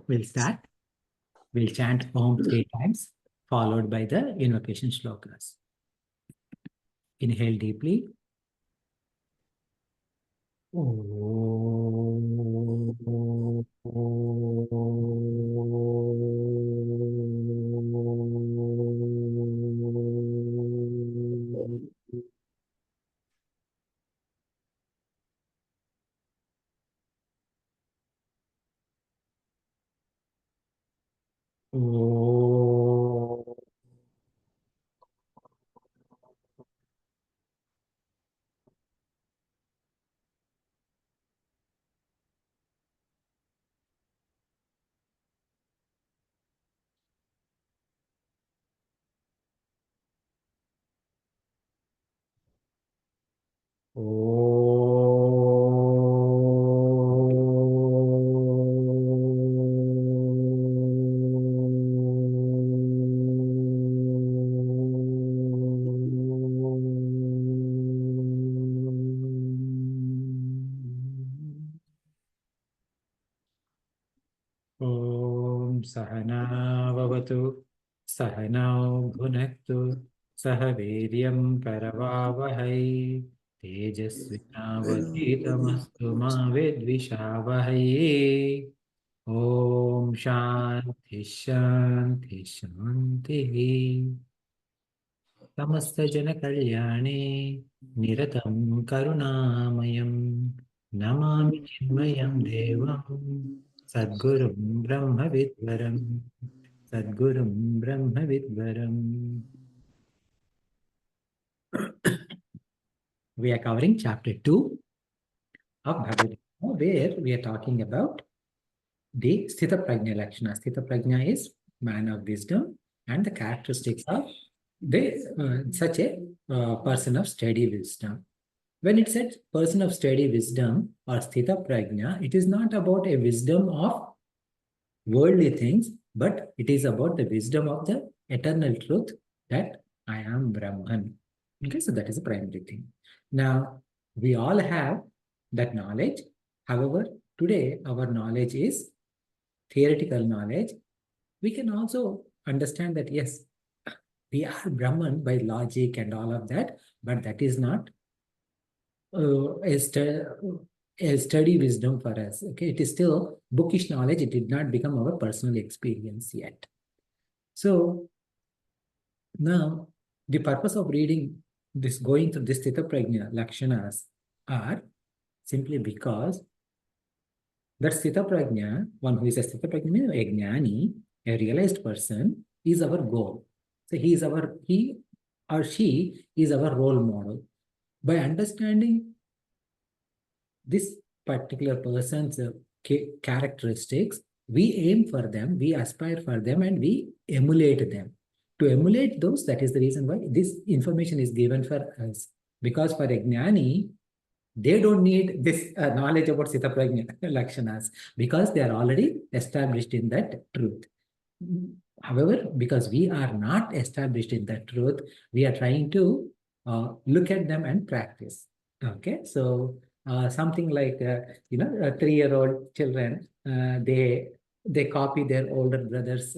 We'll start. We'll chant Om 3 times, followed by the invocation shlokas. Inhale deeply. Om Sahana Vavatu Sahanao Bhunaktu Sahaviryam Karavavahai Tejasvinavadhitamastu Ma Vidvishavahai Om Shanti Shanti Shanti Samasta Jana Kalyane Niratam Karunamayam Namami Chinmayam Devam Sadgurum Brahma Vidvaram Sadgurum Brahma Vidvaram. We are covering chapter 2 of Bhagavad Gita, where we are talking about the Sthita Prajna Lakshana. Sthita Prajna is man of wisdom, and the characteristics of such a person of steady wisdom. When it says person of steady wisdom or Sthita Prajna, it is not about a wisdom of worldly things, but it is about the wisdom of the eternal truth that I am Brahman. Okay, so that is the primary thing. Now, we all have that knowledge. However, today our knowledge is theoretical knowledge. We can also understand that, yes, we are Brahman by logic and all of that, but that is not a study wisdom for us. Okay, it is still bookish knowledge. It did not become our personal experience yet. So now the purpose of reading this, going through this Sthita Prajna Lakshanas are simply because that Sthita Prajna, one who is a Sthita Prajna, a Jnani, a realized person, is our goal. So he or she is our role model. By understanding this particular person's characteristics, we aim for them, we aspire for them, and we emulate them. To emulate those, that is the reason why this information is given for us. Because for a Jnani, they don't need this knowledge about Sthita Prajna Lakshanas because they are already established in that truth. However, because we are not established in that truth, we are trying to look at them and practice. Okay, so something like 3-year-old children, they copy their older brothers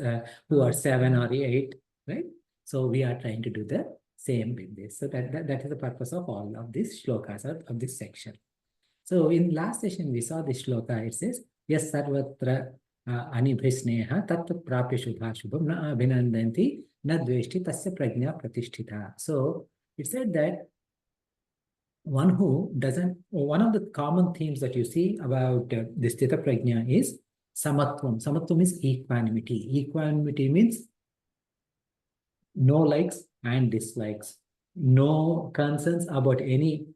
who are 7 or 8, right? So we are trying to do the same with this. So that is the purpose of all of these shlokas of this section. So in last session, we saw this shloka. It says, yes, sarvatra anibhisneha tattva prapya shubha shubham na abhinandanti na dveshti tasya prajna pratishtita. So it said that one of the common themes that you see about this Sthita Prajna is samatvam. Samatvam is equanimity. Equanimity means no likes and dislikes, no concerns about any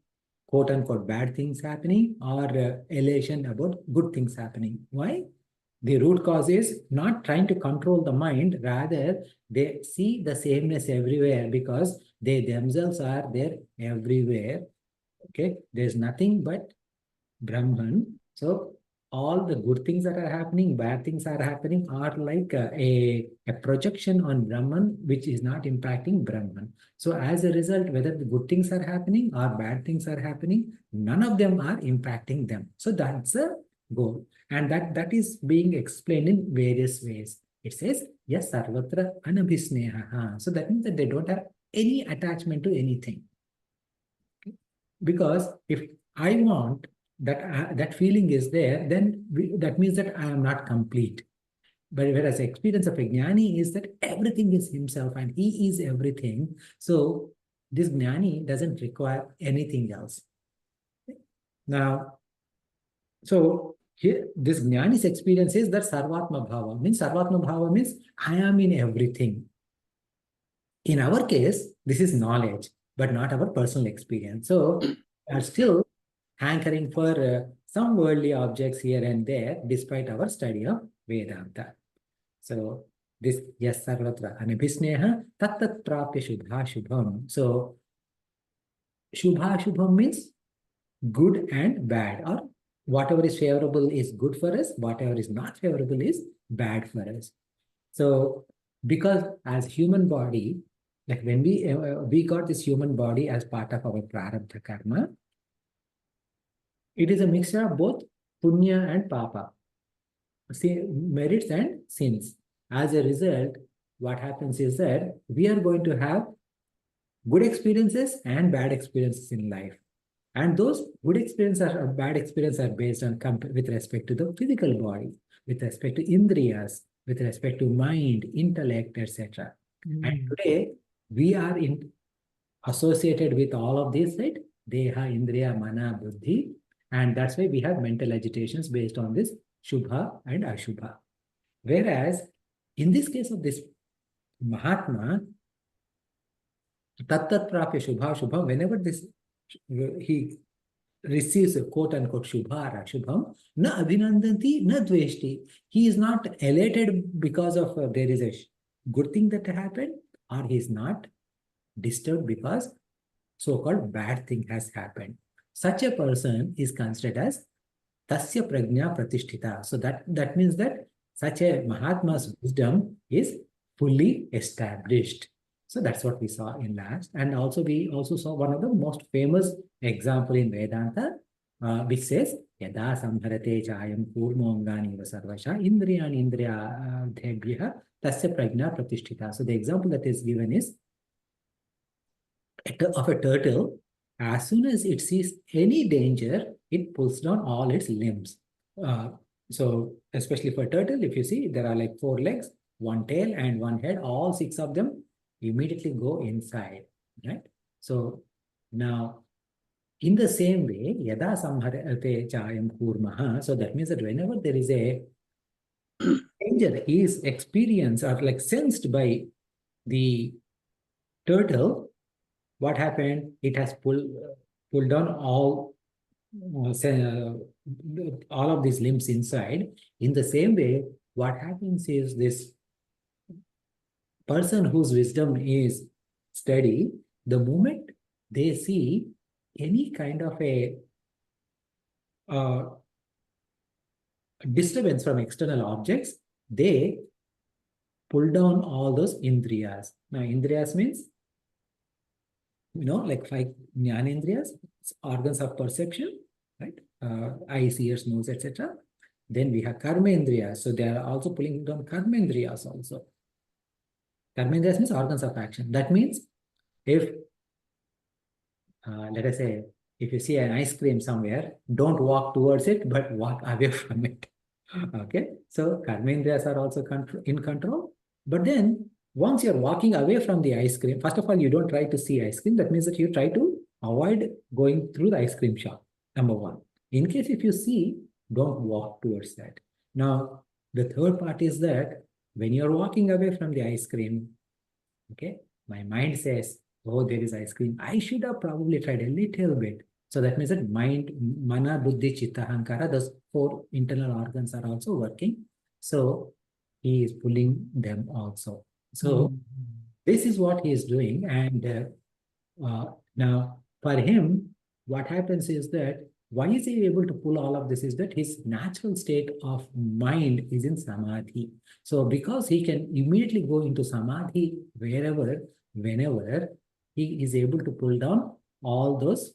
quote unquote bad things happening or elation about good things happening. Why? The root cause is not trying to control the mind, rather they see the sameness everywhere because they themselves are there everywhere. Okay, there's nothing but Brahman. So all the good things that are happening, bad things are happening, are like a projection on Brahman, which is not impacting Brahman. So as a result, whether the good things are happening or bad things are happening, none of them are impacting them. So that's a goal. And that is being explained in various ways. It says, yes, sarvatra anabhisneha. So that means that they don't have any attachment to anything. Because if I want that, that feeling is there, then that means that I am not complete. But whereas the experience of a jnani is that everything is himself and he is everything. So this jnani doesn't require anything else. Now, so here, this jnani's experience is that sarvatma bhava. Sarvatma bhava means I am in everything. In our case, this is knowledge, but not our personal experience. So we are still hankering for some worldly objects here and there, despite our study of Vedanta. So this yes sarvatra anabhisneha tattat prapya shubha shubham. So shubha shubham means good and bad, or whatever is favorable is good for us, whatever is not favorable is bad for us. So because as human body, like when we got this human body as part of our prarabdha karma, it is a mixture of both punya and papa, merits and sins. As a result, what happens is that we are going to have good experiences and bad experiences in life. And those good experiences or bad experiences are based on with respect to the physical body, with respect to indriyas, with respect to mind, intellect, etc. And today we are associated with all of these, right? Deha, indriya, mana, buddhi. And that's why we have mental agitations based on this shubha and ashubha. Whereas in this case of this Mahatma, tattat prapya shubha shubha, whenever this he receives a quote unquote shubha or shubham, na abhinandanti, na dveshti. He is not elated because of there is a good thing that happened, or he is not disturbed because so-called bad thing has happened. Such a person is considered as tasya prajna pratishtita. So that means that such a Mahatma's wisdom is fully established. So that's what we saw in last. And also we also saw one of the most famous example in Vedanta, which says, Yada samharate chayam kurmongani sarvasha indriyani indriyadhebhya tasya prajna pratishtita. So the example that is given is of a turtle. As soon as it sees any danger, it pulls down all its limbs. So especially for turtle, if you see, there are like 4 legs, 1 tail and 1 head. All 6 of them immediately go inside, right? So now, in the same way, yada samharate chayam kurmaha. So that means that whenever there is a danger is experienced or like sensed by the turtle, what happened? It has pulled down all of these limbs inside. In the same way, what happens is this person whose wisdom is steady, the moment they see any kind of a disturbance from external objects, they pull down all those indriyas. Now, indriyas means, like 5 jnanendriyas, organs of perception, right? Eyes, ears, nose, etc. Then we have karmendriyas. So they are also pulling down karmendriyas also. Karmendriyas means organs of action. That means if, let us say, if you see an ice cream somewhere, don't walk towards it, but walk away from it. Okay. So karmendriyas are also in control. But then once you're walking away from the ice cream, first of all, you don't try to see ice cream. That means that you try to avoid going through the ice cream shop, number one. In case if you see, don't walk towards that. Now, the third part is that when you're walking away from the ice cream, okay, my mind says, oh, there is ice cream. I should have probably tried a little bit. So that means that mind, mana, buddhi, chitta, hankara, those 4 internal organs are also working. So he is pulling them also. So this is what he is doing. And now for him, what happens is that why is he able to pull all of this is that his natural state of mind is in samadhi. So because he can immediately go into samadhi wherever, whenever, he is able to pull down all those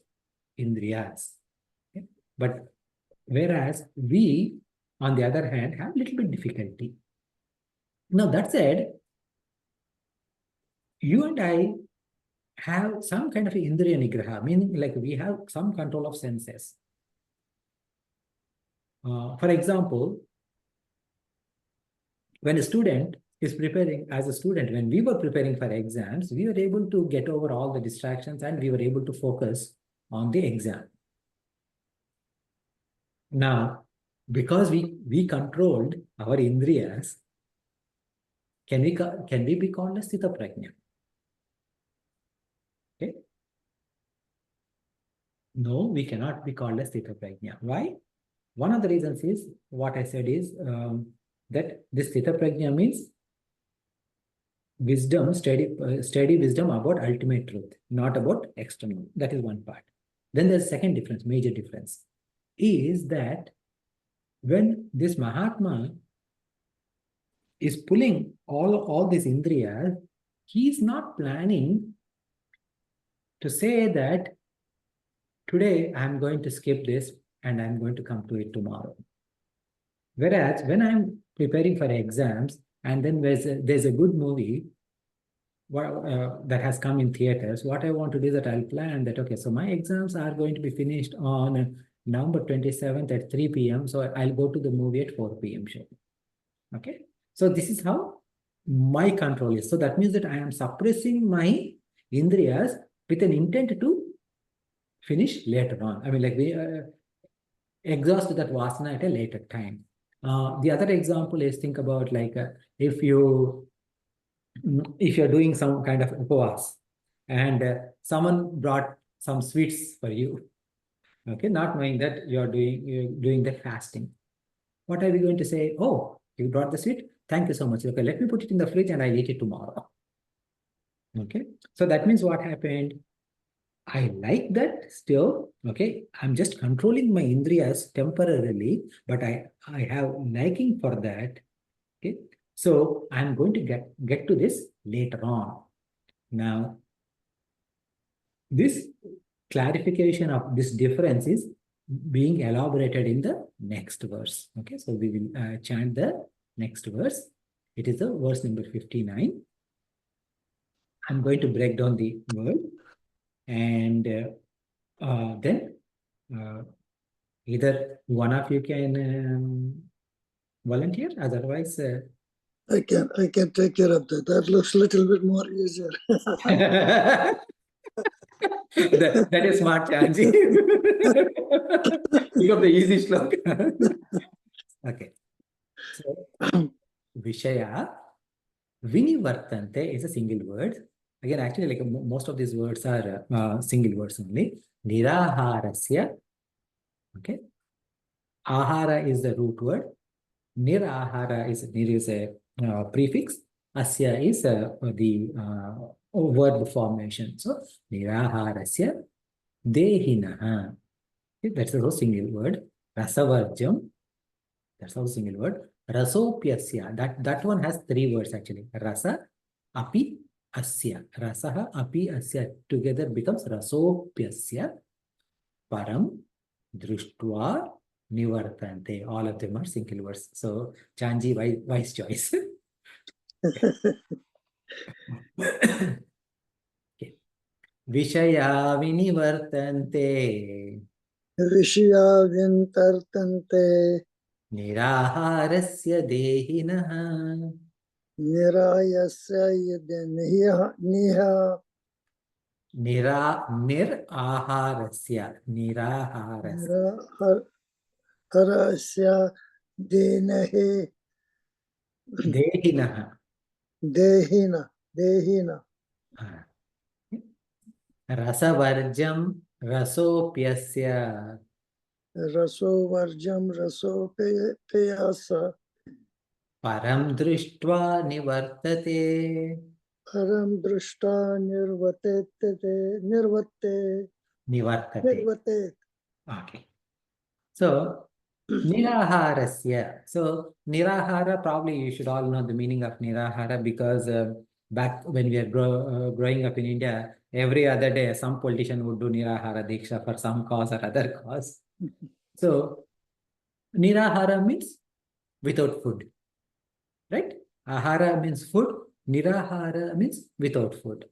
indriyas. Okay? But Whereas we, on the other hand, have a little bit difficulty. Now, that said, you and I have some kind of indriya nigraha, meaning like we have some control of senses. For example, when a student is preparing, as a student, when we were preparing for exams, we were able to get over all the distractions and we were able to focus on the exam. Now, because we controlled our indriyas, can we be called as sthita prajna? Okay. No, we cannot be called as sthita prajna. Why? One of the reasons is what I said is that this sthita prajna means wisdom, steady wisdom about ultimate truth, not about external. That is one part. Then there's a second difference, major difference, is that when this Mahatma is pulling all these indriyas, he is not planning to say that today I'm going to skip this and I'm going to come to it tomorrow. Whereas when I'm preparing for exams and then there's a good movie that has come in theaters, what I want to do is that I'll plan that, okay, so my exams are going to be finished on November 27th at 3 p.m. So I'll go to the movie at 4 p.m. show. Okay. So this is how my control is. So that means that I am suppressing my indriyas with an intent to finish later on. I mean, like we exhaust that vasana at a later time. The other example is, think about like if you're doing some kind of upavas and someone brought some sweets for you, okay, not knowing that you're doing the fasting. What are we going to say? Oh, you brought the sweet. Thank you so much. Okay, let me put it in the fridge and I'll eat it tomorrow. Okay, so that means what happened? I like that still. Okay, I'm just controlling my indriyas temporarily, but I have liking for that. Okay, so I'm going to get to this later on. Now, this clarification of this difference is being elaborated in the next verse. Okay, so we will chant the next verse. It is the verse number 59. I'm going to break down the word and then either one of you can volunteer, otherwise I can take care of that. That looks a little bit more easier. that is smart, Chanji. Pick up the easy slok. Okay. So, Vishaya, Vinivartante is a single word. Again, actually, like most of these words are single words only. Niraharasya. Okay. Ahara is the root word. Nirahara is a prefix. Asya is the verb formation. So, Niraharasya Dehinaha. Okay, that's also single word. Rasavarjam. That's also single word. Rasopyasya. That one has three words actually. Rasa, api, asya. Rasaha, api, asya together becomes rasopyasya. Param, drishtva, nivartante. All of them are single words. So Chanji, wise choice. Okay. Vishaya vinivartante. Vishya vintartante Niraharasya dehinaha. nirayasya niha Niraharasya. niraharasya denahe Dehinaha. dehina Rasavarjam rasopyasya. raso varjam raso peyasa Param drishtva nivartate. param drushta nirvate Nivartate. Okay. So, Niraharasya. So, Nirahara, probably you should all know the meaning of Nirahara because back when we are growing up in India, every other day some politician would do Nirahara Diksha for some cause or other cause. So, Nirahara means without food, right? Ahara means food. Nirahara means without food.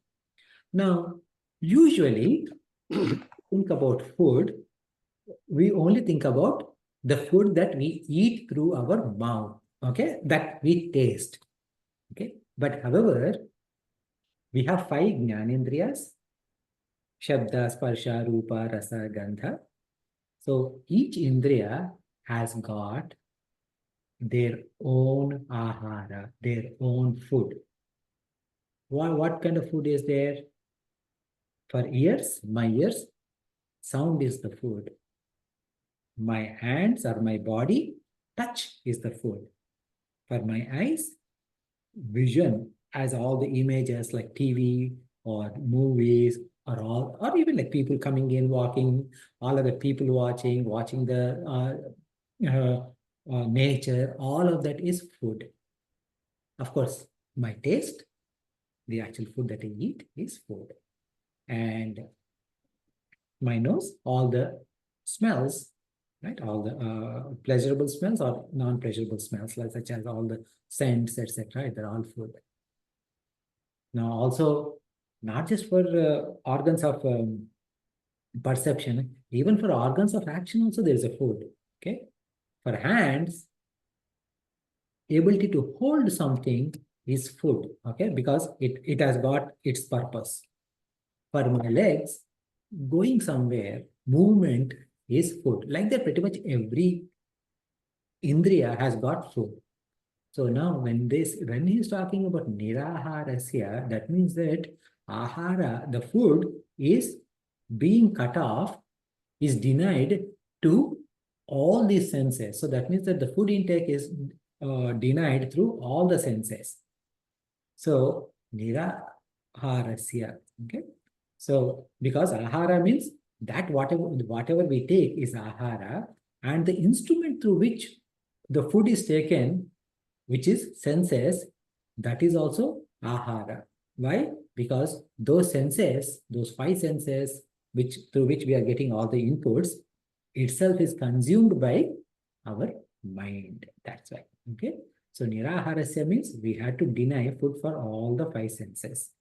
Now, usually, when we think about food, we only think about the food that we eat through our mouth, okay, that we taste, okay. But however, we have five jnanendriyas: shabda, sparsha, rupa, rasa, gandha. So each indriya has got their own ahara, their own food. What kind of food is there? For ears, my ears, sound is the food. My hands or my body, touch is the food. For my eyes, vision, as all the images like TV or movies or even like people coming in, walking, all of the people watching the nature, all of that is food. Of course, my taste, the actual food that I eat is food. And my nose, all the smells, right? All the pleasurable smells or non-pleasurable smells, like such as all the scents, etc. Right? They're all food. Now, also, not just for organs of perception, even for organs of action, also there is a food. Okay, for hands, ability to hold something is food. Okay, because it has got its purpose. For my legs, going somewhere, movement is food. Like that, pretty much every indriya has got food. So now when he is talking about niraharasya, that means that ahara, the food, is being cut off, is denied to all these senses. So that means that the food intake is denied through all the senses. So niraharasya. Okay. So because ahara means that whatever we take is ahara, and the instrument through which the food is taken, which is senses, that is also ahara. Why? Because those senses, those five senses, which through which we are getting all the inputs, itself is consumed by our mind. That's why. Okay. So niraharasya means we had to deny food for all the five senses.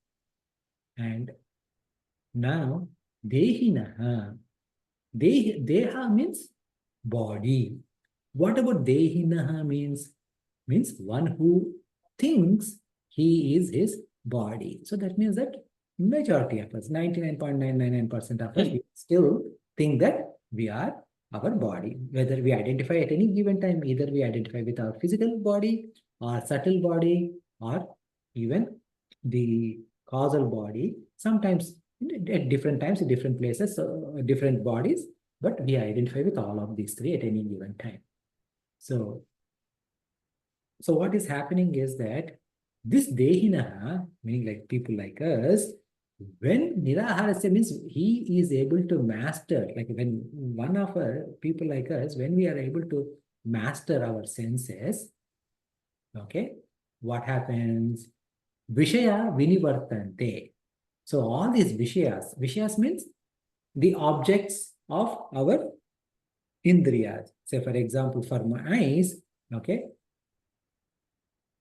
And now dehinaha. Deha means body. What about dehinaha means? Means one who thinks he is his body. So that means that majority of us, 99.999% of us, we still think that we are our body. Whether we identify at any given time, either we identify with our physical body or subtle body or even the causal body. Sometimes at different times, in different places, different bodies, but we identify with all of these three at any given time. So what is happening is that this Dehinaha, meaning like people like us, when Niraharasya means he is able to master, like when one of our people like us, when we are able to master our senses, okay, what happens? Vishaya vinivartante. So all these Vishayas means the objects of our indriyas. Say for example, for my eyes, okay,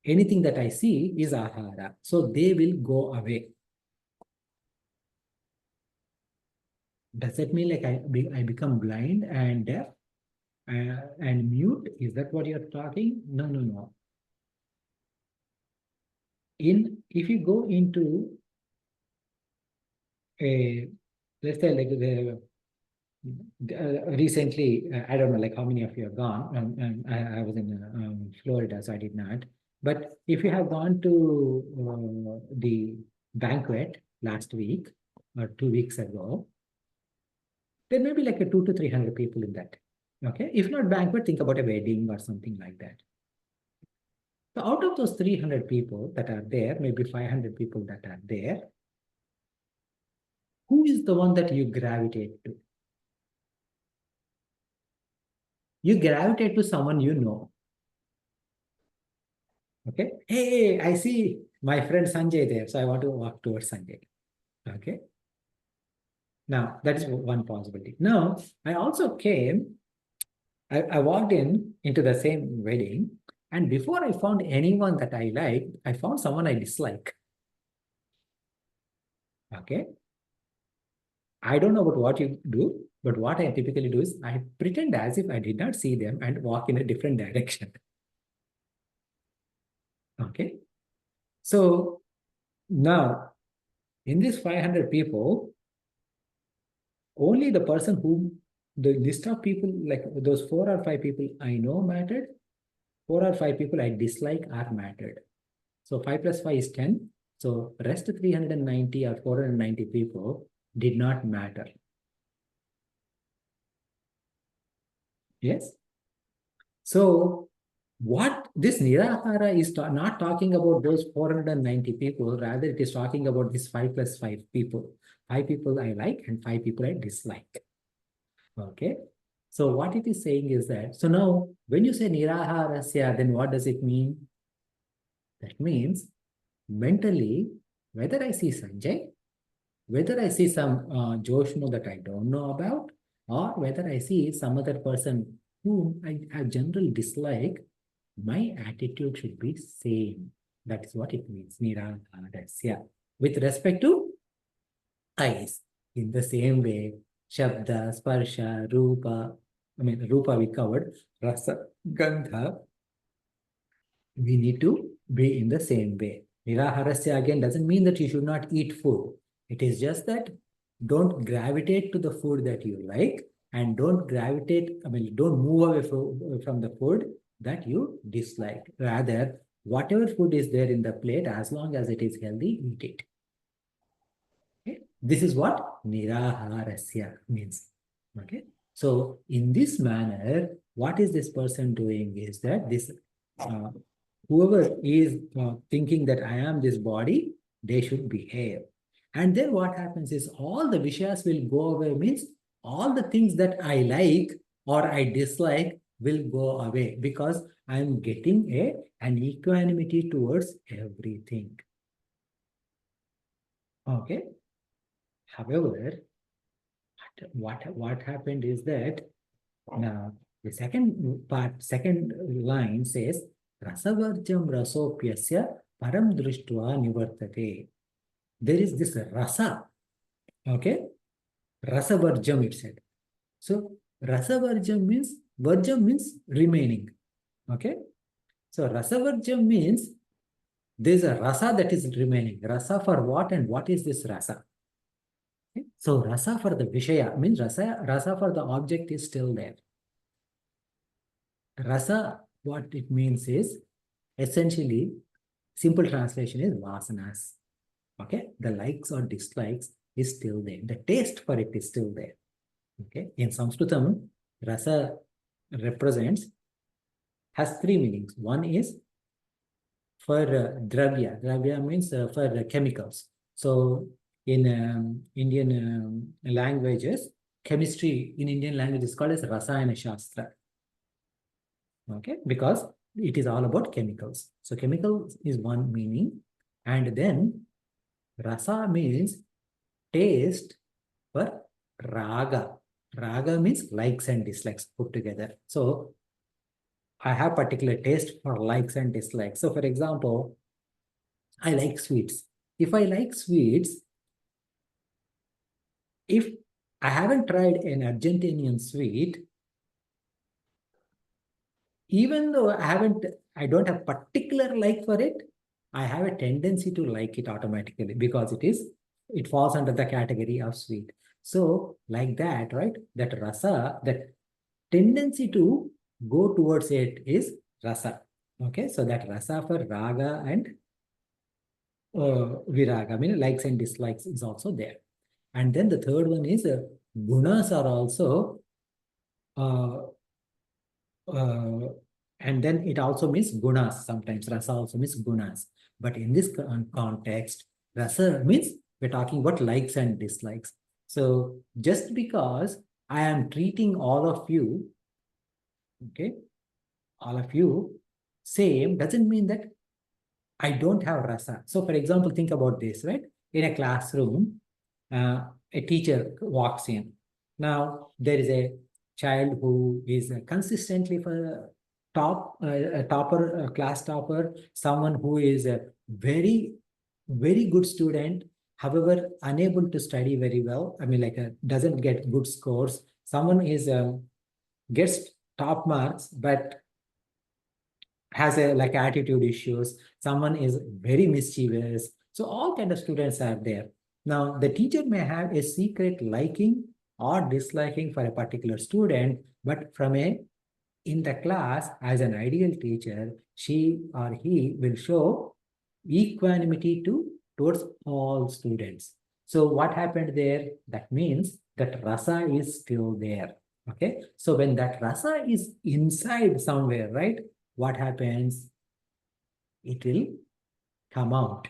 anything that I see is ahara. So they will go away. Does that mean like I become blind and deaf and mute? Is that what you're talking? No, no, no. If you go into a, let's say like the recently, I don't know like how many of you have gone. I was in Florida, so I did not. But if you have gone to the banquet last week or 2 weeks ago, there may be like a 200 to 300 people in that. Okay. If not banquet, think about a wedding or something like that. So out of those 300 people that are there, maybe 500 people that are there, who is the one that you gravitate to? You gravitate to someone you know. Okay. Hey, I see my friend Sanjay there, so I want to walk towards Sanjay. Okay. Now, that is one possibility. Now, I also came I walked into the same wedding, and before I found anyone that I like, I found someone I dislike. Okay. I don't know about what you do, but what I typically do is I pretend as if I did not see them and walk in a different direction. Okay. So now in these 500 people, only the person who the list of people, like those 4 or 5 people I know mattered, 4 or 5 people I dislike are mattered. So 5 plus 5 is 10. So rest 390 or 490 people did not matter. Yes. So what this Nirahara is not talking about those 490 people, rather it is talking about this 5 plus 5 people. 5 people I like and 5 people I dislike. Okay. So what it is saying is that, so now when you say Niraharasya, then what does it mean? That means mentally, whether I see Sanjay, whether I see some Joshno that I don't know about, or whether I see some other person whom I have general dislike, my attitude should be same. That is what it means, Niraharasya. With respect to eyes, in the same way, Shabda, Sparsha, Rupa, Rupa we covered, Rasa, Gandha, we need to be in the same way. Niraharasya again doesn't mean that you should not eat food. It is just that don't gravitate to the food that you like, and don't gravitate, don't move away from the food that you dislike. Rather, whatever food is there in the plate, as long as it is healthy, eat it. Okay? This is what Niraharasya means. Okay. So in this manner, what is this person doing is that this uh, whoever is thinking that I am this body, they should behave. And then what happens is all the vishayas will go away, means all the things that I like or I dislike will go away because I'm getting an equanimity towards everything. Okay. However, what happened is that now the second line says rasavarjam rasopyasya param drishtva nivartate. There is this rasa, okay? Rasavarjam it said. So varjam means remaining, okay? So rasavarjam means there is a rasa that is remaining. Rasa for what and what is this rasa? Okay? So rasa for the vishaya means rasa for the object is still there. Rasa, what it means is essentially, simple translation is vasanas. Okay, the likes or dislikes is still there. The taste for it is still there. Okay, in Sanskritam, rasa represents, has three meanings. One is for dravya. Dravya means for chemicals. So in Indian languages, chemistry in Indian language is called as Rasayana Shastra. Okay, because it is all about chemicals. So chemicals is one meaning, and then rasa means taste for raga. Raga means likes and dislikes put together. So I have particular taste for likes and dislikes. So for example, I like sweets. If I like sweets, if I haven't tried an Argentinian sweet, even though I don't have particular like for it, I have a tendency to like it automatically because it falls under the category of sweet. So like that, right? That rasa, that tendency to go towards it is rasa. Okay, so that rasa for raga and viraga, likes and dislikes is also there. And then the third one is gunas are also uh, uh, and then it also means gunas. Sometimes rasa also means gunas. But in this context, rasa means we're talking about likes and dislikes. So just because I am treating all of you, okay, all of you same doesn't mean that I don't have rasa. So for example, think about this, right? In a classroom, a teacher walks in. Now there is a child who is consistently for topper, class topper, someone who is a very good student, however, unable to study very well. I mean, like doesn't get good scores. Someone is gets top marks, but has a like attitude issues. Someone is very mischievous. So all kind of students are there. Now, the teacher may have a secret liking or disliking for a particular student, but from a in the class, as an ideal teacher, she or he will show equanimity towards all students. So what happened there? That means that rasa is still there. Okay. So when that rasa is inside somewhere, right? What happens? It will come out.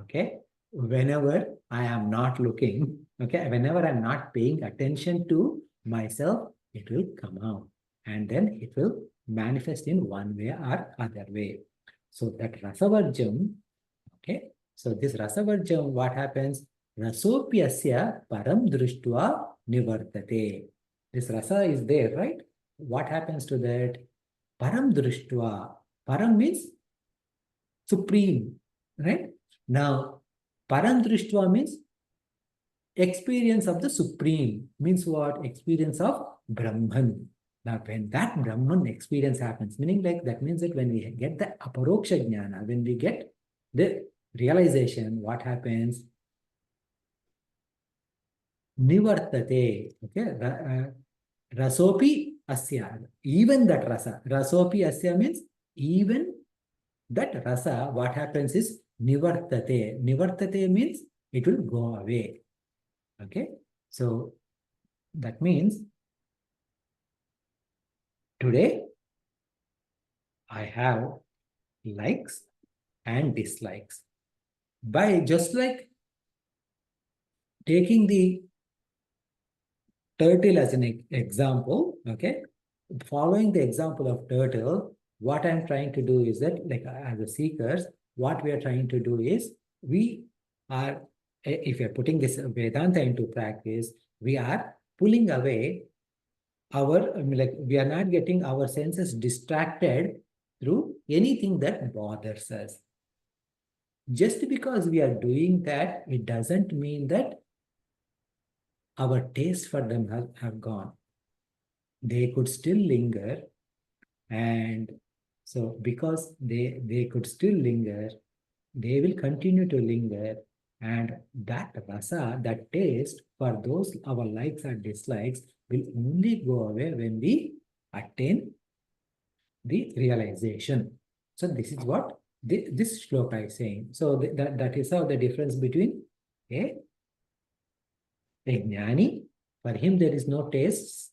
Okay. Whenever I am not looking, okay, whenever I'm not paying attention to myself, it will come out. And then it will manifest in one way or other way. So that rasavarjam, okay. So this rasavarjam, what happens? Rasopyasya param drishtva nivartate. This rasa is there, right? What happens to that? Param drishtva. Param means supreme, right? Now, param drishtva means experience of the supreme. Means what? Experience of Brahman. Now, when that Brahman experience happens, meaning like that means that when we get the aparoksha jnana, when we get the realization, what happens? Nivartate. Okay. Rasopi asya. Even that rasa. Rasopi asya means even that rasa, what happens is nivartate. Nivartate means it will go away. Okay. So that means today I have likes and dislikes. By just like taking the turtle as an example, okay, following the example of turtle, what I'm trying to do is that, like as a seekers, what we are trying to do is we are, if you're putting this Vedanta into practice, we are pulling away our, I mean, like we are not getting our senses distracted through anything that bothers us. Just because we are doing that, it doesn't mean that our taste for them have gone. They could still linger, and so because they could still linger, they will continue to linger, and that rasa, that taste for those our likes or dislikes will only go away when we attain the realization. So this is what this shloka is saying. So that is how the difference between a jnani, for him there is no taste,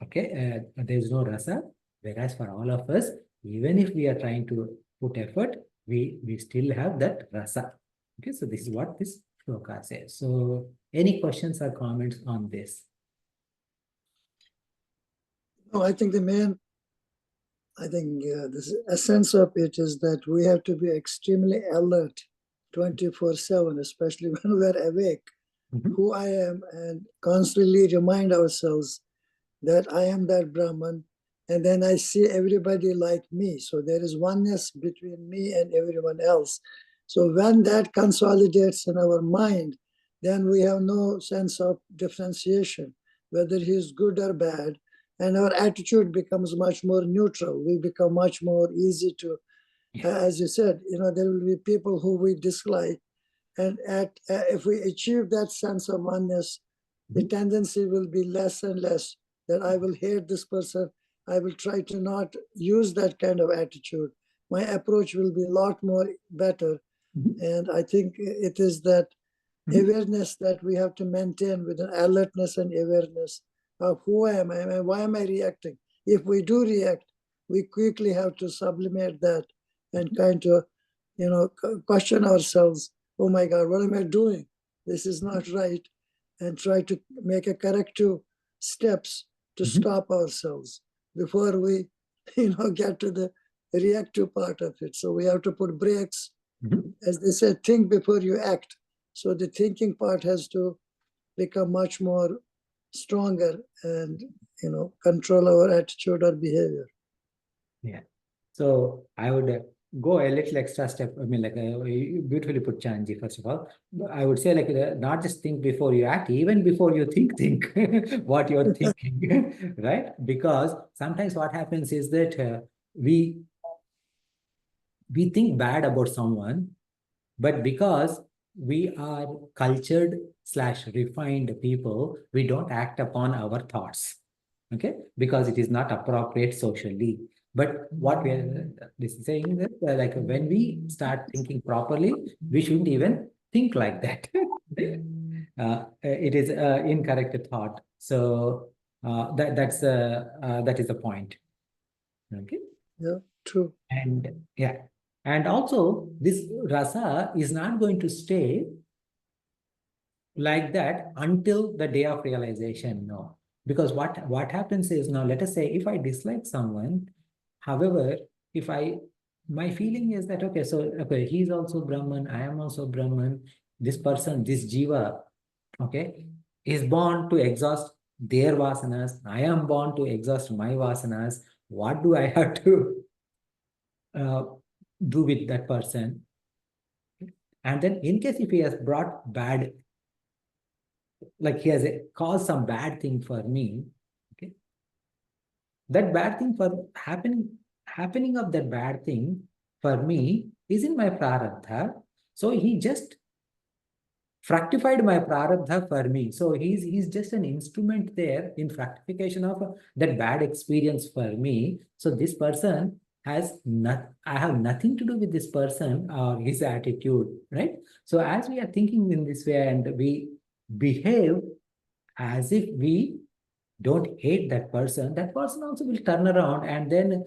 okay, there is no rasa, whereas for all of us, even if we are trying to put effort, we still have that rasa. Okay, so this is what this shloka says. So any questions or comments on this? No, I think the essence of it is that we have to be extremely alert 24/7, especially when we're awake, who I am, and constantly remind ourselves that I am that Brahman, and then I see everybody like me. So there is oneness between me and everyone else. So when that consolidates in our mind, then we have no sense of differentiation, whether he is good or bad, and our attitude becomes much more neutral. We become much more easy to, as you said, there will be people who we dislike, and if we achieve that sense of oneness, the tendency will be less and less that I will hate this person. I will try to not use that kind of attitude. My approach will be a lot more better. And I think it is that awareness that we have to maintain with an alertness and awareness of who I am and why am I reacting. If we do react, we quickly have to sublimate that and kind of, question ourselves. Oh my God, what am I doing? This is not right. And try to make a corrective steps to stop ourselves before we, get to the reactive part of it. So we have to put brakes. As they say, think before you act. So the thinking part has to become much more stronger and, control our attitude or behavior. Yeah. So I would go a little extra step. I mean, like you beautifully put, Chanji. First of all, I would say, like, not just think before you act, even before you think what you're thinking, right? Because sometimes what happens is that we think bad about someone, but because we are cultured slash refined people, we don't act upon our thoughts. Okay, because it is not appropriate socially. But what we are this is saying that, like, when we start thinking properly, we shouldn't even think like that. It is incorrect thought. So that is the point. Okay. Yeah, true. And yeah, and also this rasa is not going to stay like that until the day of realization. No, because what happens is, now let us say if I dislike someone, however, if I my feeling is that, okay, so okay, he's also Brahman, I am also Brahman, this person, this jiva, okay, is born to exhaust their vasanas, I am born to exhaust my vasanas. What do I have to uh, do with that person? And then in case if he has brought bad, like he has caused some bad thing for me, okay, that bad thing for happening of that bad thing for me is in my prarabdha. So he just fructified my prarabdha for me. So he's just an instrument there in fructification of that bad experience for me. So this person has not, I have nothing to do with this person or his attitude, right? So as we are thinking in this way and we behave as if we don't hate that person also will turn around, and then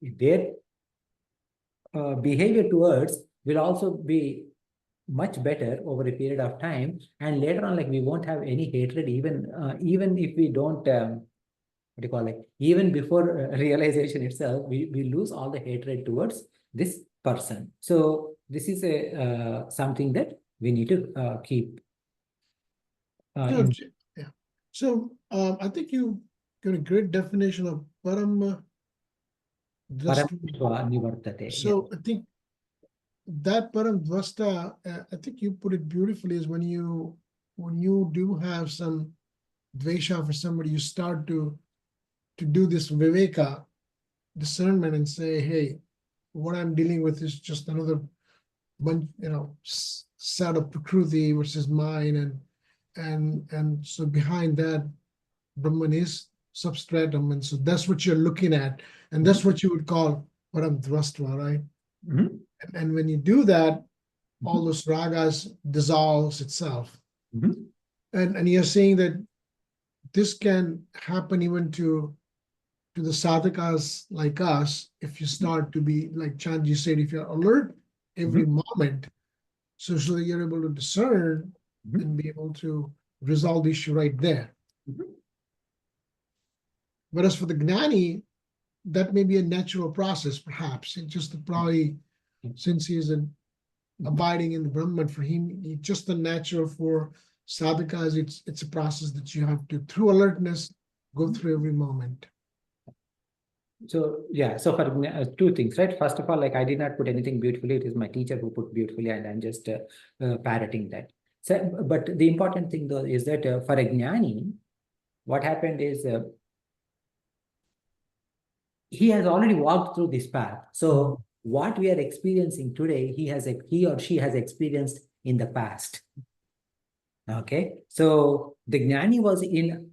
their behavior towards will also be much better over a period of time, and later on, like, we won't have any hatred, even if we don't what do you call it, even before realization itself, we lose all the hatred towards this person. So this is a something that we need to keep So, in yeah. So I think you got a great definition of param drashti. paramdva nivartate. Yeah. So I think that param dvasta, I think you put it beautifully, is when you do have some dvesha for somebody, you start to do this viveka discernment and say, hey, what I'm dealing with is just another bunch, set of prakriti versus mine, and so behind that Brahman is substratum, and so that's what you're looking at, and that's what you would call param dvastva, right? Mhm. And when you do that, all those ragas dissolves itself. Mhm. And you're saying that this can happen even to the sadhakas like us, if you start to be, like Chandji said, if you're alert every moment, so that you're able to discern Mhm. and be able to resolve the issue right there. Mhm. Whereas for the gnani, that may be a natural process, perhaps. It just probably, since he is abiding in the Brahman, for him, it's just a natural. For sadhakas, it's a process that you have to, through alertness, go through every moment. So yeah, so for two things, right? First of all, like, I did not put anything beautifully. It is my teacher who put beautifully, and I'm just parroting that. So, but the important thing though is that for a jnani, what happened is he has already walked through this path. So what we are experiencing today, he or she has experienced in the past. Okay, so the jnani was in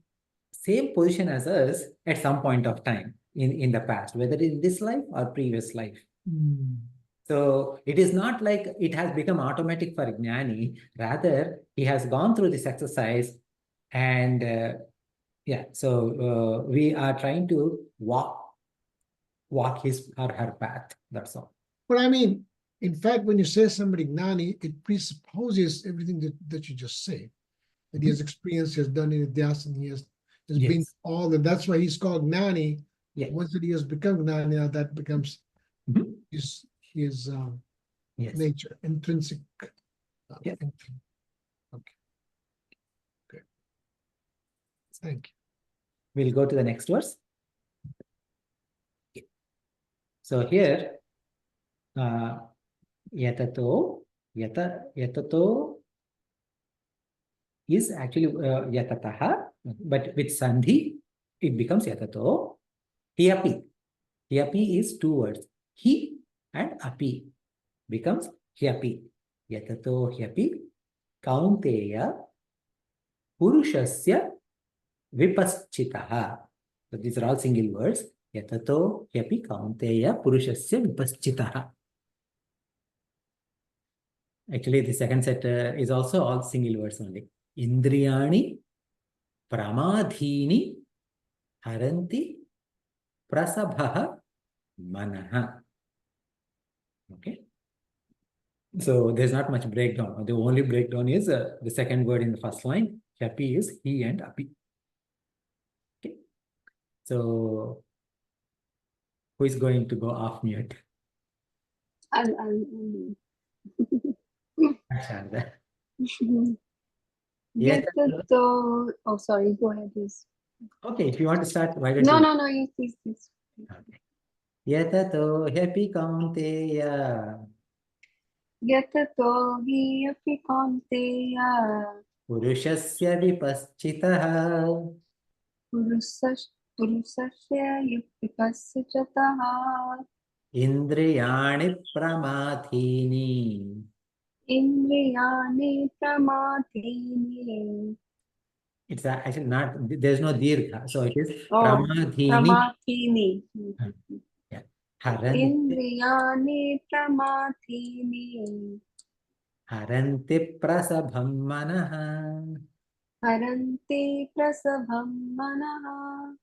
same position as us at some point of time in the past, whether in this life or previous life. So it is not like it has become automatic for Jnani. Rather, he has gone through this exercise, and yeah, so we are trying to walk his or her path. That's all. But I mean, in fact, when you say somebody gnani, it presupposes everything that you just say. That he has experienced, he has done in Idhyas, he has been Yes. all that. That's why he's called gnani. Yeah. Once that he has become gnani, now that becomes Mhm. his Yes. nature, intrinsic. Yeah. Okay. Okay. Thank you. We'll go to the next verse. So here, yatato is actually yatataha, but with sandhi, it becomes yatato. Hyapi. Hyapi is two words. He and api becomes hyapi. Yatato hyapi kaunteya purushasya vipaschitaha. So these are all single words. Yatato hyapi kaunteya purushasya vipaschitaha. Actually, the second set is also all single words only. Indriyani pramadhini haranti prasabhaha manaha. Okay. So there's not much breakdown. The only breakdown is the second word in the first line. Happy is he and api. Okay. So who is going to go off mute? I'll Ashanda. Yatato. Oh, sorry. Go ahead, please. Okay, if you want to start, why don't No, you? no. You please. Okay. Yatato happy kaunteya Yatato hi api kaunteya purushasya vipaschitaha purusasya vipasachataha indriyani pramadhini. indriyani pramadhini. It's actually not, there's no dirgha. So it is Oh, pramadhini. pramadhini. Yeah. Haranti, Indriyani pramadhini. haranti prasabham manaha. Haranti prasabham manaha.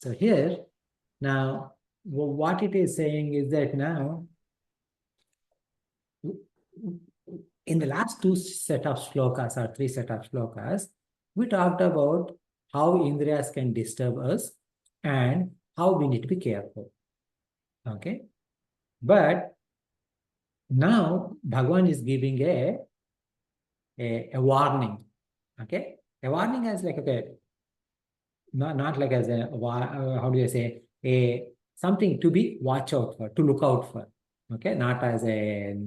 So here, now, what it is saying is that now, in the last two set of shlokas or three set of shlokas, we talked about how Indriyas can disturb us and how we need to be careful. Okay. But now Bhagavan is giving a warning. Okay. A warning as like, okay, not like as a, how do you say, a something to be watch out for, to look out for. Okay. Not as a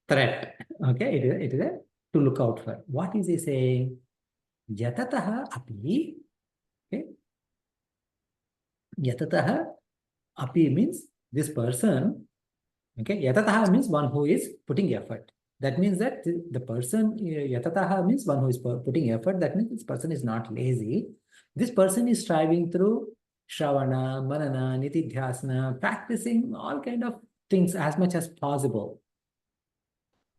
threat. Okay. It is a to look out for. What is he saying? Yatataha api. Okay. Yatataha api means this person. Okay. Yatataha means one who is putting effort. That means that the person, yatataha means one who is putting effort. That means this person is not lazy. This person is striving through shravana, manana, nitidhyasana, practicing all kind of things as much as possible.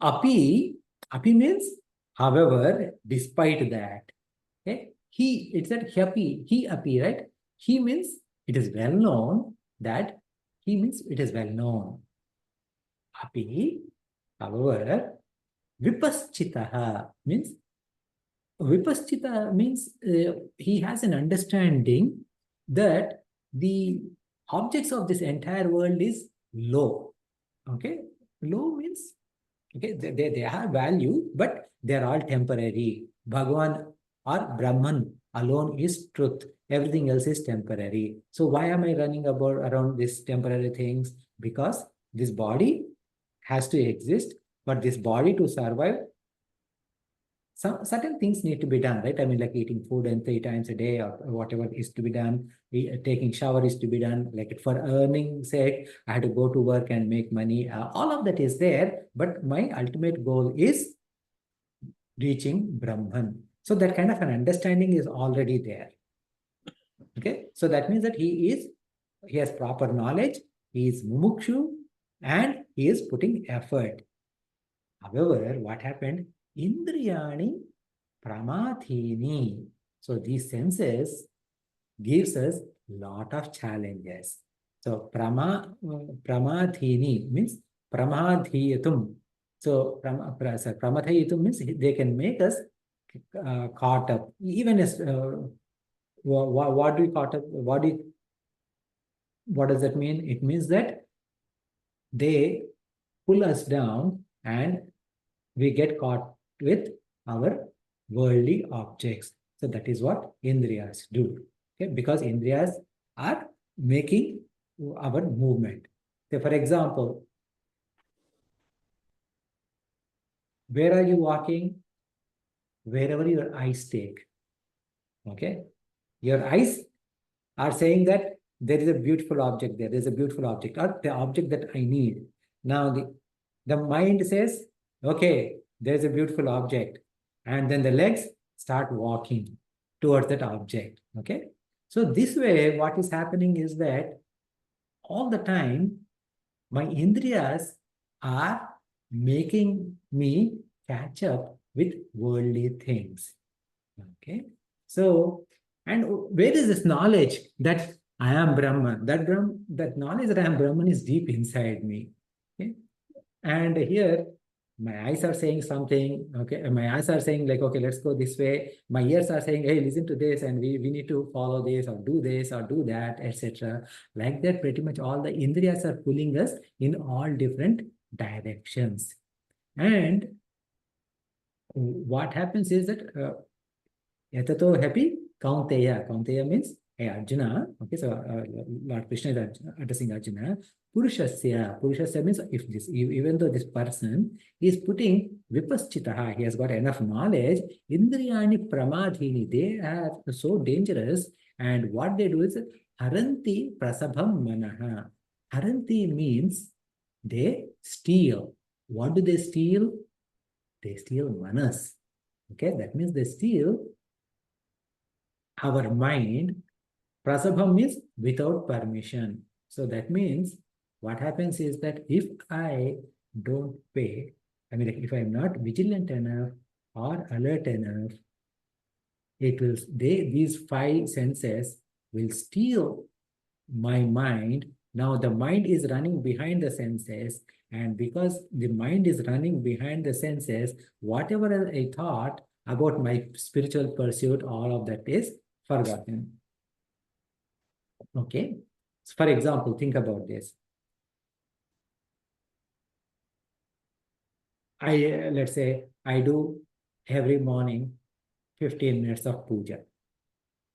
Api means, however, despite that. Okay, it said he api, right? He means it is well known that he means it is well known. Api, however, vipaschitaha means he has an understanding that the objects of this entire world is low. Okay, low means okay, they have value, but they are all temporary. Bhagavan or Brahman alone is truth. Everything else is temporary. So why am I running around these temporary things? Because this body has to exist, but this body to survive, some certain things need to be done, right? I mean, like eating food and 3 times a day or whatever is to be done. Taking shower is to be done. Like for earning sake, I had to go to work and make money. All of that is there, but my ultimate goal is reaching Brahman. So that kind of an understanding is already there. Okay, so that means that he has proper knowledge, he is mumukshu, and he is putting effort. However, what happened? Indriyani pramadhini. So these senses gives us lot of challenges. So pramadhini means pramadhiyatum. So pramadhiyatum means they can make us caught up. Even as what do you caught up? What does that mean? It means that they pull us down and we get caught with our worldly objects. So that is what Indriyas do. Okay, because Indriyas are making our movement. So for example, where are you walking? Wherever your eyes take. Okay, your eyes are saying that there is a beautiful object there. There's a beautiful object, or the object that I need. Now the mind says, okay, there's a beautiful object, and then the legs start walking towards that object. Okay, so this way, what is happening is that all the time my indriyas are making me catch up with worldly things. Okay. So, and where is this knowledge that I am Brahman? That knowledge that I am Brahman is deep inside me. Okay. And here, my eyes are saying something. Okay. My eyes are saying, like, okay, let's go this way. My ears are saying, hey, listen to this, and we need to follow this or do that, etc. Like that, pretty much all the indriyas are pulling us in all different directions. And what happens is that Yatato happy Kaunteya. Kaunteya means, hey, Arjuna. Okay, so Lord Krishna is addressing Arjuna. Purushasya. Purushasya means if this, even though this person is putting vipaschitaha, he has got enough knowledge, indriyani pramadhini, they are so dangerous. And what they do is haranti prasabham manaha. Haranti means they steal. What do they steal? They steal manas. Okay, that means they steal our mind. Prasabham means without permission. So that means what happens is that if I don't pay, I mean, like if I'm not vigilant enough or alert enough, it will, these five senses will steal my mind. Now the mind is running behind the senses, and because the mind is running behind the senses, whatever I thought about my spiritual pursuit, all of that is forgotten. Okay. So for example, think about this. Let's say I do every morning 15 minutes of puja.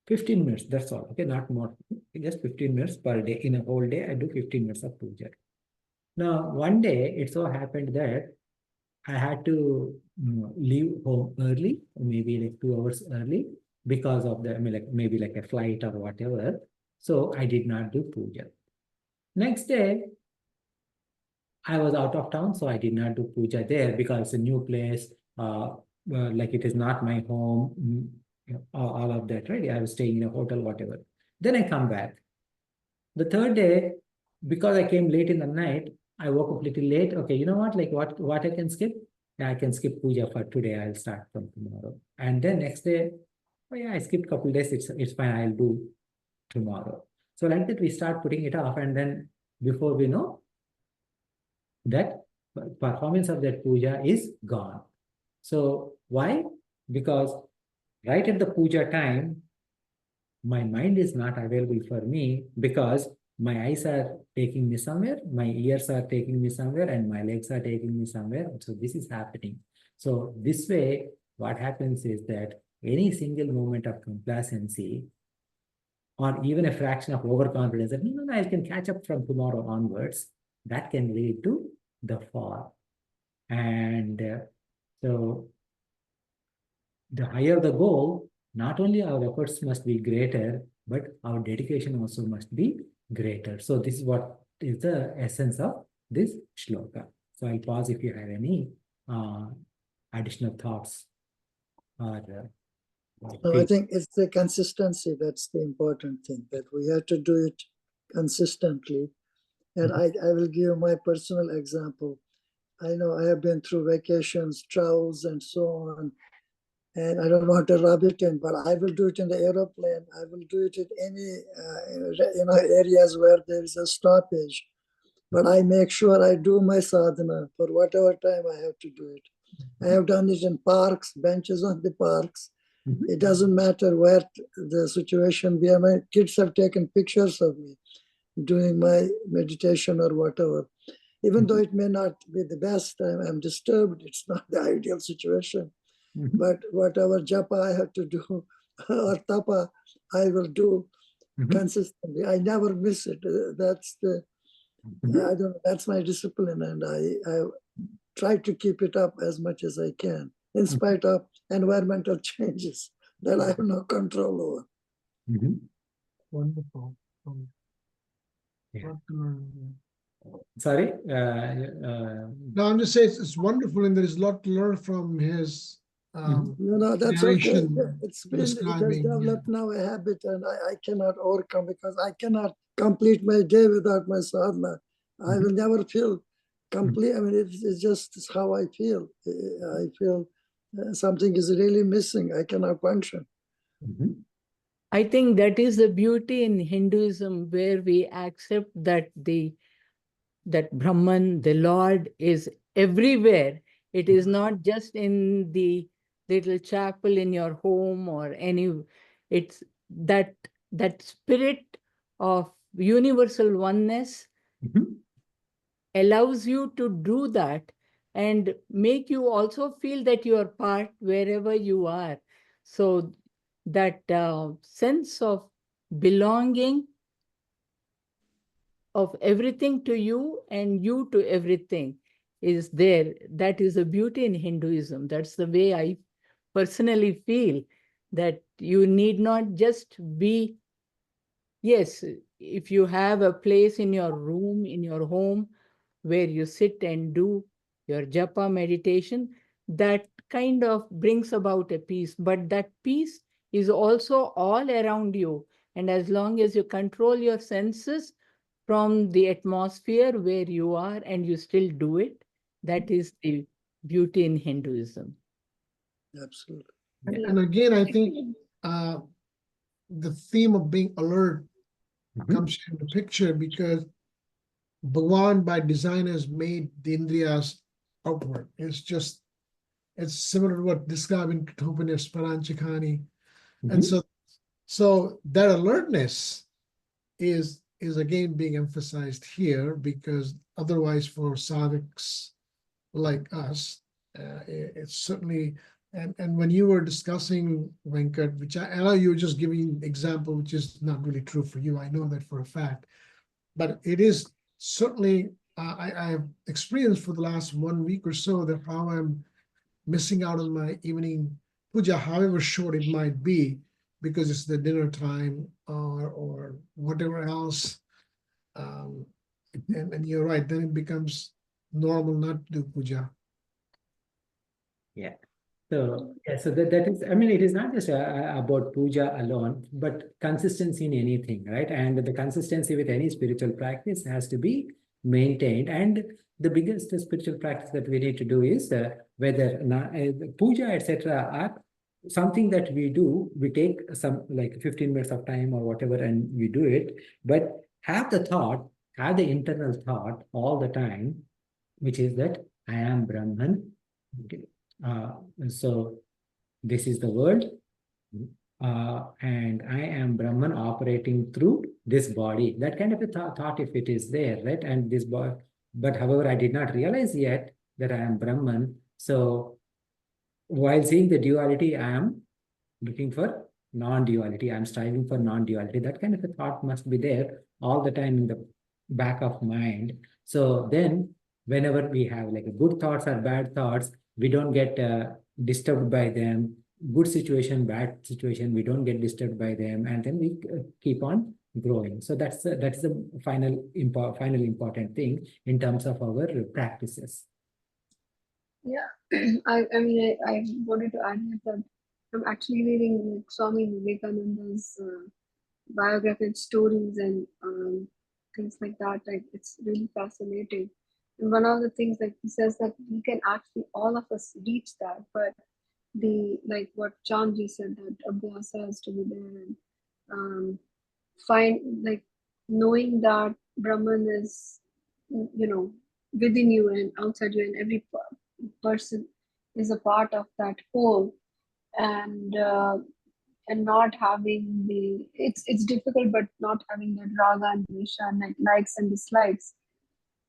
15 minutes, that's all. Okay, not more. Just 15 minutes per day. In a whole day, I do 15 minutes of puja. Now, one day, it so happened that I had to leave home early, maybe like 2 hours early, because of the, I mean, like maybe like a flight or whatever. So I did not do puja. Next day, I was out of town, so I did not do puja there because it's a new place. Like it is not my home, all of that, right? I was staying in a hotel, whatever. Then I come back. The third day, because I came late in the night, I woke up a little late. Okay, you know what? Like what I can skip? Yeah, I can skip puja for today. I'll start from tomorrow. And then next day, oh yeah, I skipped a couple days. It's fine. I'll do tomorrow. So like that, we start putting it off, and then before we know, that performance of that puja is gone. So why? Because right at the puja time, my mind is not available for me because my eyes are taking me somewhere, my ears are taking me somewhere, and my legs are taking me somewhere. So this is happening. So this way, what happens is that any single moment of complacency or even a fraction of overconfidence that, no, I can catch up from tomorrow onwards, that can lead to the fall. And so the higher the goal, not only our efforts must be greater, but our dedication also must be greater. So this is what is the essence of this shloka. So I'll pause if you have any additional thoughts. Or, No, I think it's the consistency that's the important thing, that we have to do it consistently. And I will give my personal example. I know I have been through vacations, travels, and so on. And I don't want to rub it in, but I will do it in the aeroplane. I will do it in any areas where there is a stoppage. But I make sure I do my sadhana for whatever time I have to do it. I have done it in parks, benches on the parks. It doesn't matter where the situation where my kids have taken pictures of me doing my meditation or whatever. Even though it may not be the best, I'm disturbed. It's not the ideal situation. But whatever japa I have to do, or tapa I will do Mhm. consistently. I never miss it. That's the Mhm. I don't know, that's my discipline, and I try to keep it up as much as I can, in spite of environmental changes that I have no control over. Mhm. Wonderful. Yeah. Lot to learn. Sorry. No, I'm just saying it's wonderful, and there is a lot to learn from his That's okay. narration It has describing. developed now a habit, and I cannot overcome, because I cannot complete my day without my sadhana. I will never feel complete. I mean, it's just how I feel. I feel something is really missing. I cannot function. Mhm. I think that is the beauty in Hinduism, where we accept that that Brahman, the Lord, is everywhere. It is not just in the little chapel in your home or any. It's that spirit of universal oneness Mhm. allows you to do that and make you also feel that you are part wherever you are. So that sense of belonging of everything to you and you to everything is there. That is a beauty in Hinduism. That's the way I personally feel, that you need not just be, yes, if you have a place in your room, in your home, where you sit and do your japa meditation, that kind of brings about a peace. But that peace is also all around you. And as long as you control your senses from the atmosphere where you are and you still do it, that is the beauty in Hinduism. Absolutely. Yeah. And again, I think the theme of being alert Mhm. comes into picture, because Bhagwan by design has made the Indriyas outward. It's similar to what described in Kathopanishad Paranchikani. And Mhm. so that alertness is again being emphasized here, because otherwise for sadhaks like us, it's certainly, and when you were discussing, Venkat, which I know you were just giving an example, which is not really true for you, I know that for a fact, but it is certainly, I have experienced for the last 1 week or so that how I'm missing out on my evening puja, however short it might be, because it's the dinner time or whatever else. And you're right, then it becomes normal not to do puja. Yeah. So yeah, so that is, I mean, it is not just about puja alone, but consistency in anything, right? And the consistency with any spiritual practice has to be maintained. And the biggest spiritual practice that we need to do is whether puja, etc., are something that we do. We take some like 15 minutes of time or whatever, and we do it. But have the thought, have the internal thought all the time, which is that I am Brahman. Okay. Uh, so this is the world, and I am Brahman operating through this body. That kind of a thought, if it is there, right? And this body, but however, I did not realize yet that I am Brahman. So while seeing the duality, I am looking for non-duality. I'm striving for non-duality. That kind of a thought must be there all the time in the back of mind. So then whenever we have like good thoughts or bad thoughts, we don't get disturbed by them. Good situation, bad situation, we don't get disturbed by them, and then we keep on growing. So that's the final important thing in terms of our practices. Yeah, I mean, I wanted to add here that I'm actually reading like Swami Vivekananda's biography and stories and things like that. Like, it's really fascinating. And one of the things that he says that we can actually, all of us reach that, but like what Chandji said, that abhyasa has to be there, and um, find like knowing that Brahman is, within you and outside you, and every person is a part of that whole, and not having it's difficult, but not having that raga and dvesha and like likes and dislikes.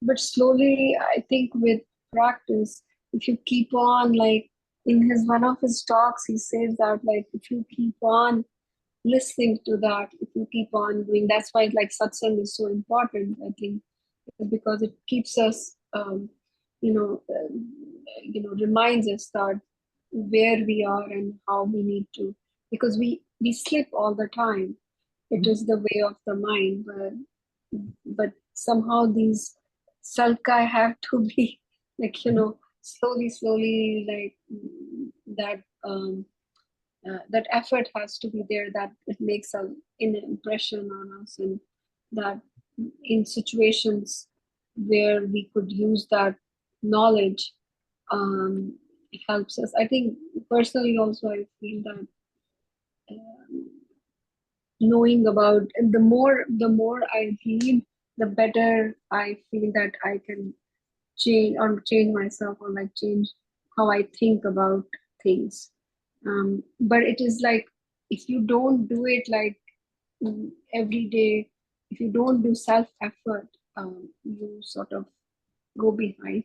But slowly, I think with practice, if you keep on like in his one of his talks, he says that like if you keep on listening to that, if you keep on doing, that's why like satsang is so important, I think, because it keeps us, you know, reminds us that where we are and how we need to, because we slip all the time. It is the way of the mind, but somehow these salkai have to be like, slowly like that that effort has to be there, that it makes an impression on us, and that in situations where we could use that knowledge, it helps us. I think personally also I feel that knowing about, and the more I read, the better I feel that I can change myself, or like change how I think about things. But it is like, if you don't do it like every day, if you don't do self effort, you sort of go behind.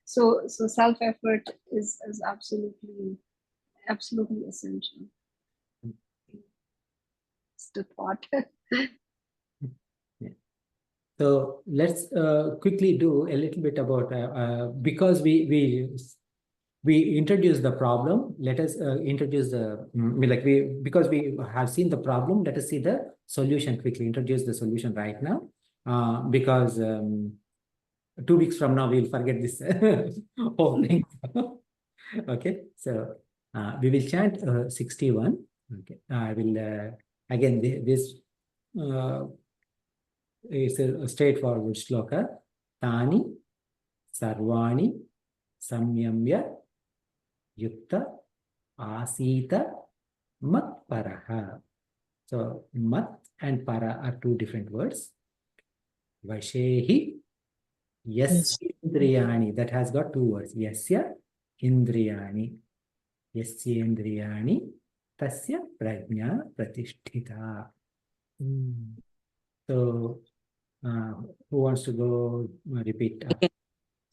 So self effort is absolutely essential. It's the thought. So let's quickly do a little bit about because we introduce the problem. Let us introduce the because we have seen the problem. Let us see the solution quickly. Introduce the solution right now, because 2 weeks from now we'll forget this whole thing. Okay, so we will chant 61. Okay, I will again this. Is a straightforward shloka. Tani sarvani samyamya yukta asita mat paraha. So mat and para are two different words. Vashehi yasya indriyani. That has got two words. Yasya indriyani. Yasya indriyani tasya prajna pratisthita. So who wants to go repeat?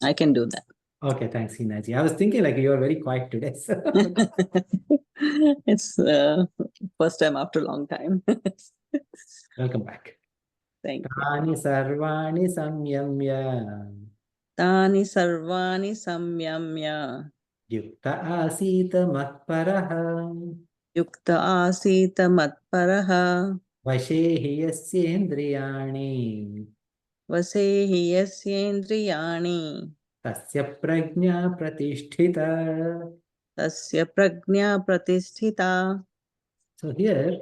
I can do that. Okay, thanks, Hinaji. I was thinking like you are very quiet today. So. It's first time after a long time. Welcome back. Thank you. Tani sarvani samyamya Tani sarvani samyamya yukta asita matparaha yukta asita matparaha vashehi yasyendriyani vasehi yasyendriyani tasya prajna pratisthita. tasya prajna pratisthita. So here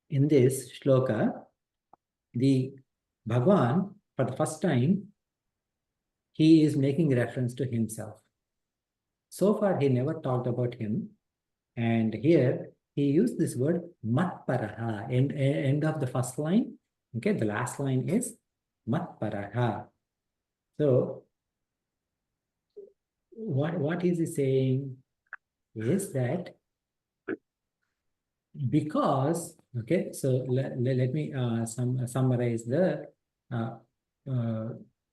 in this shloka, the Bhagwan, for the first time, he is making reference to himself. So far, he never talked about him. And here, he used this word matparaha, end of the first line. Okay, the last line is matparaha. So, what is he saying is that because, okay, so let me summarize the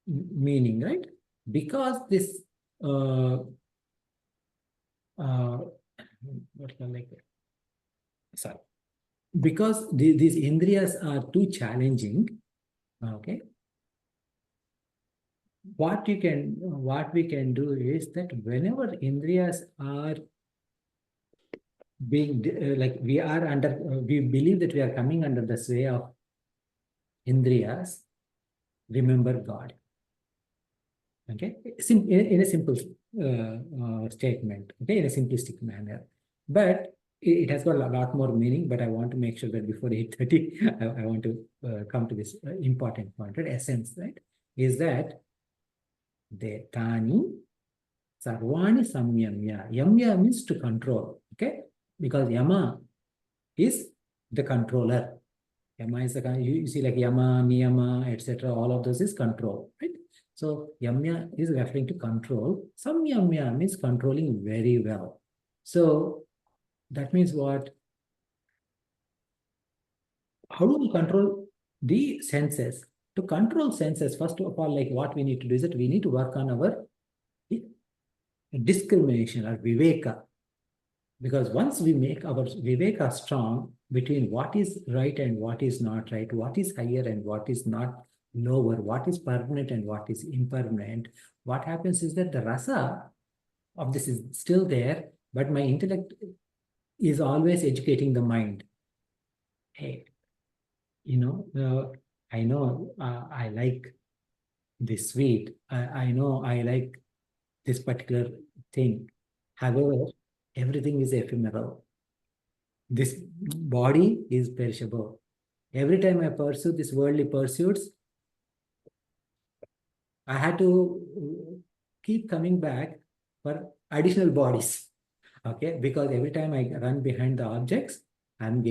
meaning, right? Because this what can I like it? Sorry, because these indriyas are too challenging. Okay, what we can do is that whenever indriyas are being like we are under, we believe that we are coming under the sway of indriyas, remember God. Okay, in a simple statement, okay, in a simplistic manner, but it has got a lot more meaning. But I want to make sure that before 8:30, I want to come to this important point, right? Essence, right? Is that the tani sarvani samyamya. Yamya means to control, okay? Because yama is the controller. Yama is the you see like yama, niyama, etc. All of those is control, right? So yamya is referring to control. Samyamya means controlling very well. So that means what? How do we control the senses? To control senses, first of all, like what we need to do is that we need to work on our discrimination or viveka. Because once we make our viveka strong between what is right and what is not right, what is higher and what is not lower, what is permanent and what is impermanent, what happens is that the rasa of this is still there, but my intellect is always educating the mind. Hey, I know I like this sweet. I know I like this particular thing. However, everything is ephemeral. This body is perishable. Every time I pursue these worldly pursuits, I had to keep coming back for additional bodies. Okay, because every time I run behind the objects, I'm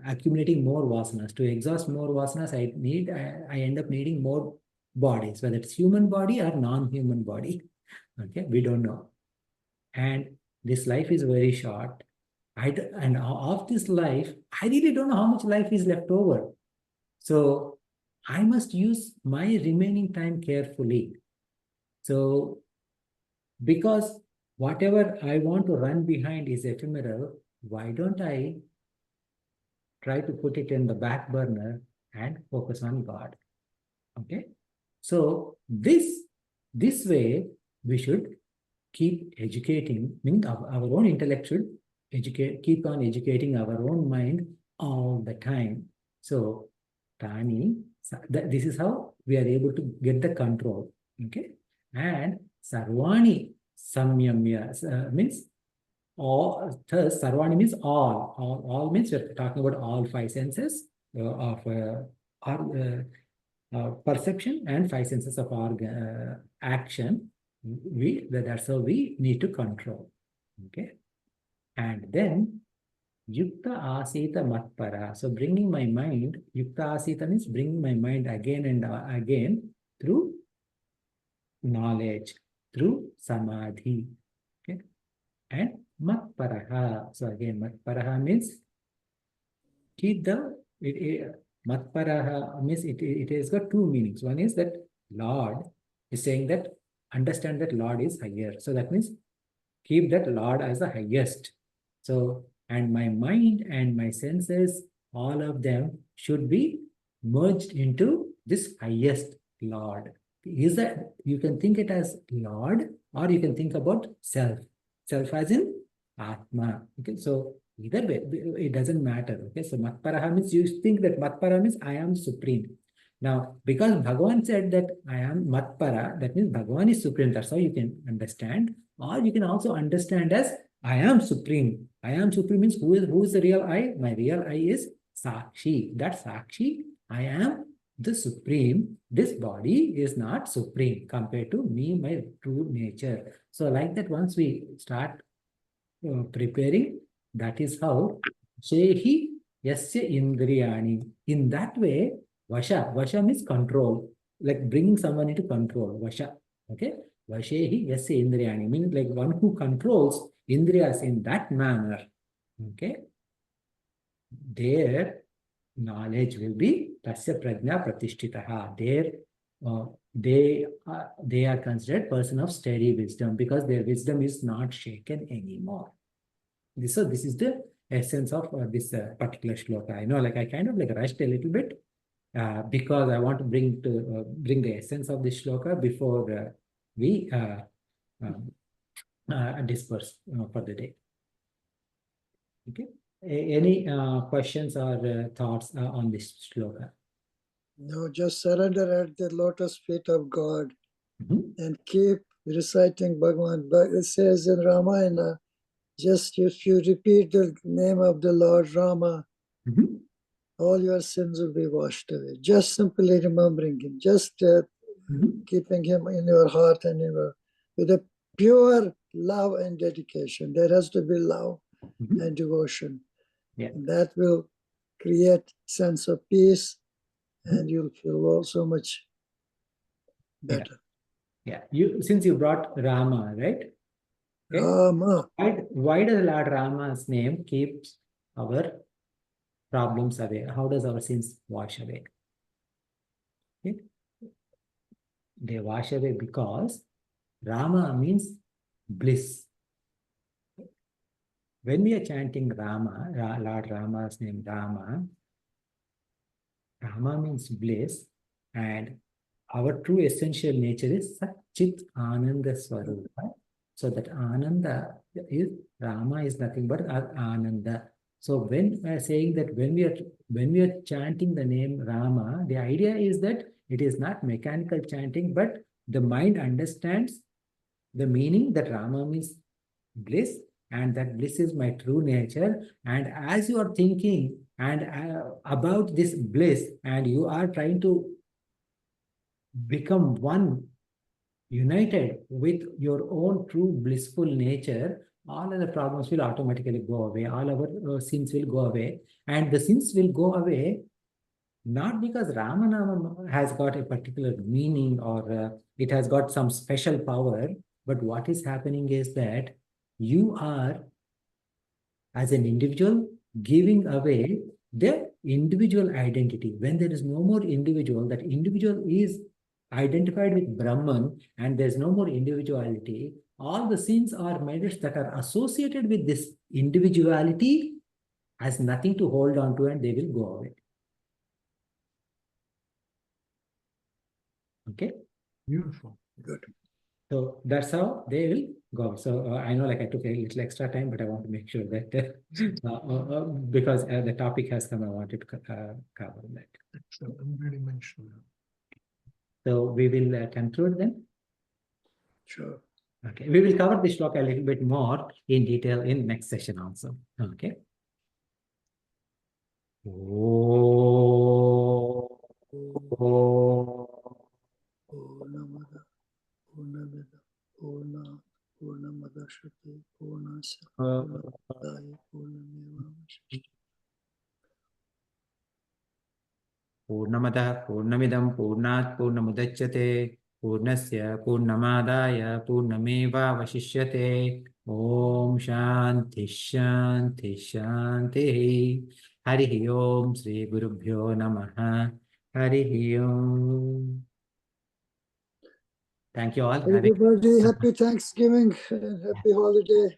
accumulating more vasanas. To exhaust more vasanas, I end up needing more bodies, whether it's human body or non-human body. Okay, we don't know. And this life is very short. And of this life, I really don't know how much life is left over. So I must use my remaining time carefully. So because whatever I want to run behind is ephemeral, why don't I try to put it in the back burner and focus on God? Okay. So this way we should keep educating, meaning our own intellect should keep on educating our own mind all the time. So Tani, this is how we are able to get the control. Okay. And Sarvani Samyamya means all. Thus, Sarvani means all. All means we're talking about all five senses of our perception and five senses of our action. That's how we need to control. Okay. And then Yukta Asita Matpara. So bringing my mind, Yukta Asita means bringing my mind again and again through knowledge, through Samadhi. Okay. And Matparaha. So again, Matparaha means keep the, Matparaha means it has got two meanings. One is that Lord is saying that understand that Lord is higher. So that means keep that Lord as the highest. So, and my mind and my senses, all of them should be merged into this highest Lord. Is that you can think it as Lord, or you can think about self. Self as in Atma. Okay, so either way, it doesn't matter. Okay, so Matparaha means you think that Matpara means I am supreme. Now, because Bhagavan said that I am Matpara, that means Bhagavan is supreme. That's how you can understand. Or you can also understand as I am supreme. I am supreme means who is the real I? My real I is Sakshi. That Sakshi, I am the supreme. This body is not supreme compared to me, my true nature. So like that, once we start preparing, that is how Shehi Yasya Indriyani. In that way, Vasha means control, like bringing someone into control. Vasha. Okay. Vashehi Yasya Indriyani means like one who controls Indriyas in that manner. Okay. Their knowledge will be Tasya Prajna Pratishtitaha. They are considered person of steady wisdom because their wisdom is not shaken anymore. This is the essence of this particular shloka. I know, like I kind of like rushed a little bit because I want to bring the essence of this shloka before we disperse for the day. Okay. Any questions or thoughts on this shloka? No, just surrender at the lotus feet of God and keep reciting Bhagavan. But it says in Ramayana, just if you repeat the name of the Lord Rama, all your sins will be washed away. Just simply remembering him, just keeping him in your heart and with a pure love and dedication. There has to be love and devotion. Yeah. And that will create sense of peace, and you'll feel so much better. Yeah. Since you brought Rama, right? Okay. Rama. Why does Lord Rama's name keeps our problems away? How does our sins wash away? Okay. They wash away because Rama means bliss. When we are chanting Rama, Lord Rama's name Rama, Rama means bliss, and our true essential nature is Satchit Ananda Swarupa. So that Ananda is, Rama is nothing but Ananda. So when we are saying that when we are chanting the name Rama, the idea is that it is not mechanical chanting, but the mind understands the meaning that Rama means bliss, and that bliss is my true nature. And as you are thinking and about this bliss, and you are trying to become one, united with your own true blissful nature, all other problems will automatically go away. All our sins will go away, and the sins will go away not because Ramanama has got a particular meaning or it has got some special power, but what is happening is that you are, as an individual, giving away the individual identity. When there is no more individual, that individual is identified with Brahman, and there's no more individuality. All the sins or merits that are associated with this individuality has nothing to hold on to, and they will go away. Okay? Beautiful. Good. So that's how they will go. So I know, like, I took a little extra time, but I want to make sure that because the topic has come, I wanted to cover that. Excellent. I'm really mentioning that. So we will conclude then. Sure. Okay, we will cover this shloka a little bit more in detail in next session also. Okay. Oh. Purnamada, Purnamida, Purna, Purnamadashate, Purnasya, Oh. Purnadaya, Purnamevamashishite. पूर्णमदः पूर्णमिदं पूर्णात् पूर्णमुदच्यते पूर्णस्य पूर्णमादाय पूर्णमेवावशिष्यते ॐ शान्ति शान्ति शान्तिः हरिः ओम श्री गुरुभ्यो नमः हरिः ओम Thank you all. Everybody, happy Thanksgiving and happy holiday.